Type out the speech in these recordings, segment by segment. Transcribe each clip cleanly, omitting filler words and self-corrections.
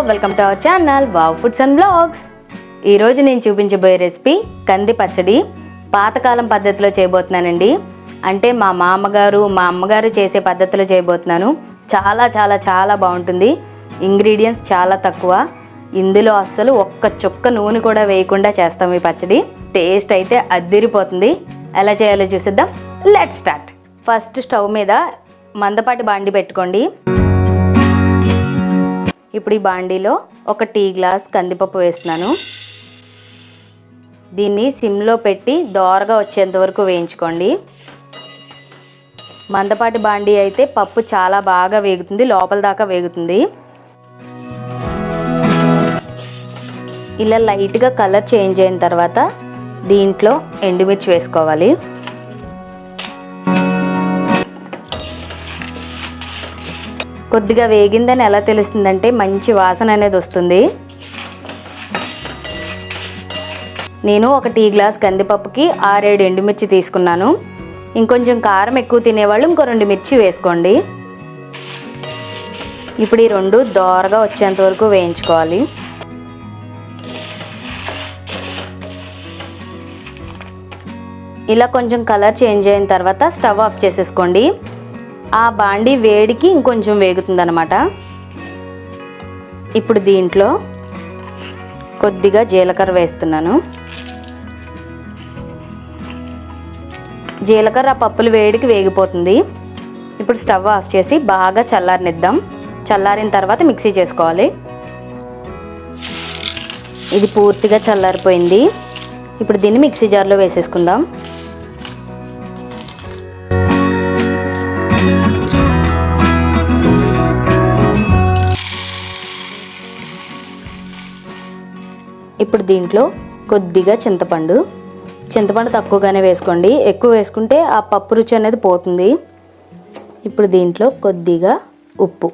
Welcome to our channel wow foods and blogs. ఈరోజు నేను చూపించబోయే రెసిపీ కంది పచ్చడి. పాతకాలం పద్ధతిలో చేయబోతున్నానండి. అంటే మా మామగారు మా అమ్మగారు చేసే పద్ధతిలో చేయబోతున్నాను. చాలా చాలా చాలా బాగుంటుంది. ఇంగ్రీడియంట్స్ చాలా తక్కువ. ఇందులో అస్సలు ఒక్క చుక్క నూనె కూడా వేయకుండా చేస్తాం ఈ పచ్చడి. టేస్ట్ అయితే అద్దిరిపోతుంది. ఎలా చేయాలో చూసిద్దాం. Let's start. ఫస్ట్ స్టవ్ మీద మందపాటి బాండి పెట్టుకోండి. ఇప్పుడు ఈ బాండీలో ఒక టీ గ్లాస్ కందిపప్పు వేస్తున్నాను. దీన్ని సిమ్లో పెట్టి దోరగా వచ్చేంత వరకు వేయించుకోండి. మందపాటి బాండీ అయితే పప్పు చాలా బాగా వేగుతుంది, లోపల దాకా వేగుతుంది. ఇలా లైట్గా కలర్ చేంజ్ అయిన తర్వాత దీంట్లో ఎండుమిర్చి వేసుకోవాలి. కొద్దిగా వేగిందని ఎలా తెలుస్తుందంటే మంచి వాసన అనేది వస్తుంది. నేను ఒక టీ గ్లాస్ కందిపప్పుకి 6-7 ఎండుమిర్చి తీసుకున్నాను. ఇంకొంచెం కారం ఎక్కువ తినేవాళ్ళు ఇంకో 2 మిర్చి వేసుకోండి. ఇప్పుడు ఈ 2 దోరగా వచ్చేంత వరకు వేయించుకోవాలి. ఇలా కొంచెం కలర్ చేంజ్ అయిన తర్వాత స్టవ్ ఆఫ్ చేసేసుకోండి. ఆ బాండీ వేడికి ఇంకొంచెం వేగుతుంది అన్నమాట. ఇప్పుడు దీంట్లో కొద్దిగా జీలకర్ర వేస్తున్నాను. జీలకర్ర పప్పులు వేడికి వేగిపోతుంది. ఇప్పుడు స్టవ్ ఆఫ్ చేసి బాగా చల్లారనిద్దాం. చల్లారిన తర్వాత మిక్సీ చేసుకోవాలి. ఇది పూర్తిగా చల్లారిపోయింది. ఇప్పుడు దీన్ని మిక్సీ జార్లో వేసేసుకుందాం. ఇప్పుడు దీంట్లో కొద్దిగా చింతపండు తక్కువగానే వేసుకోండి. ఎక్కువ వేసుకుంటే ఆ పప్పు రుచి అనేది పోతుంది. ఇప్పుడు దీంట్లో కొద్దిగా ఉప్పు,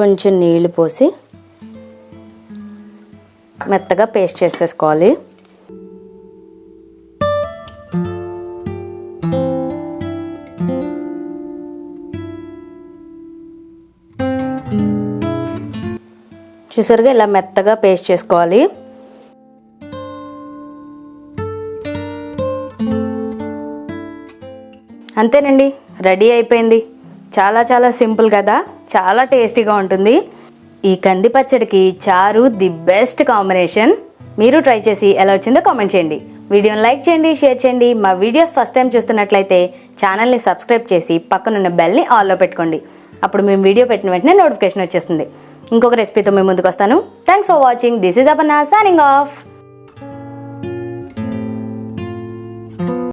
కొంచెం నీళ్లు పోసి మెత్తగా పేస్ట్ చేసేసుకోవాలి. చూసారుగా ఇలా మెత్తగా పేస్ట్ చేసుకోవాలి. అంతేనండి, రెడీ అయిపోయింది. చాలా చాలా సింపుల్ కదా, చాలా టేస్టీగా ఉంటుంది. ఈ కంది పచ్చడికి చారు ది బెస్ట్ కాంబినేషన్. మీరు ట్రై చేసి ఎలా వచ్చిందో కామెంట్ చేయండి. వీడియోని లైక్ చేయండి, షేర్ చేయండి. మా వీడియోస్ ఫస్ట్ టైం చూస్తున్నట్లయితే ఛానల్ని సబ్స్క్రైబ్ చేసి పక్కనున్న బెల్ని ఆల్లో పెట్టుకోండి. అప్పుడు మేము వీడియో పెట్టిన వెంటనే నోటిఫికేషన్ వచ్చేస్తుంది. ఇంకొక రెసిపీతో మేము ముందుకు వస్తాను. Thanks for watching. This is Aparna signing off.